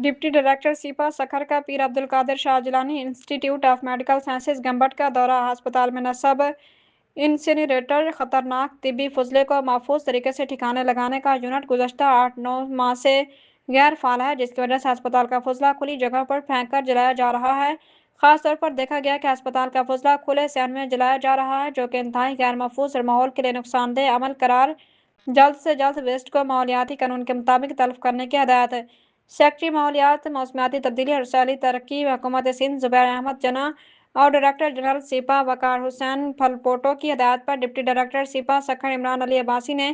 Deputy director cepa Sukkur का Pir Abdul Qadir Shah Jilani institute of medical sciences Gambat का दौरा। अस्पताल में नस्ब इंसिनरेटर खतरनाक तिब्बी फजले को महफूज तरीके से ठिकाने लगाने का यूनिट गुज़श्ता 8-9 माह से गैर फाल है, जिसकी वजह से अस्पताल का फजला खुली जगह पर फेंक कर जलाया जा रहा है। खास तौर पर देखा गया कि अस्पताल का फजला खुले सहन में जलाया जा रहा है, जो कि इंतहाई गैर महफूज और माहौल के लिए नुकसानदेह अमल करार जल्द से जल्द वेस्ट को माहौलियाती कानून के मुताबिक तल्फ करने की हदायत है। सेक्रेटरी माहौलियात, मौसमियाती तब्दीली और शहरी तरक्की हुकूमत सिंध ज़ुबैर अहमद जना और डायरेक्टर जनरल सीपा वकार हुसैन फलपोटो की हदायत पर deputy director cepa Sukkur Imran Ali Abbasi ने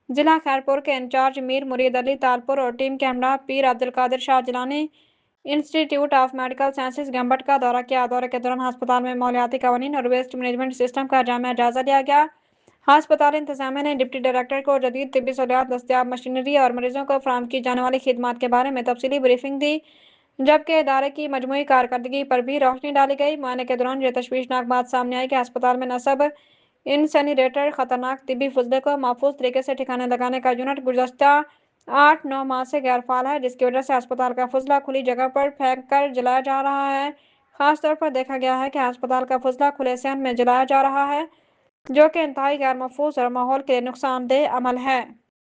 जिला खैरपुर के इंचार्ज मीर मुरीद अली तालपुर और टीम के हमरा Pir Abdul Qadir Shah Jilani institute of medical sciences Gambat का दौरा किया। दौरे के दौरान अस्पताल में माहौलियाती कवानीन और वेस्ट मैनेजमेंट सिस्टम का जायजा लिया गया। अस्पताल इंतजामिया ने डिप्टी डायरेक्टर को जदीद तिब्बी सहूलियात, दस्तयाब मशीनरी और मरीजों को फराहम की जाने वाली खिदमात के बारे में तफसीली ब्रीफिंग दी, जबकि इदारे की मजमूई कारकर्दगी पर भी रोशनी डाली गई। मुआयने के दौरान यह तशवीशनाक बात सामने आई कि अस्पताल में नस्ब इंसिनरेटर खतरनाक तिब्बी फजले को महफूज तरीके से ठिकाने लगाने का यूनिट गुज़श्ता 8-9 माह से गैर फाल है, जिसकी वजह से अस्पताल का फजला खुली जगह पर फेंक कर जलाया जा रहा है। खास तौर पर देखा गया है कि अस्पताल का फजला खुले सहन में जलाया जा रहा है, जो कि इंतहाई गैर महफूज और माहौल के लिए नुकसानदेह अमल है।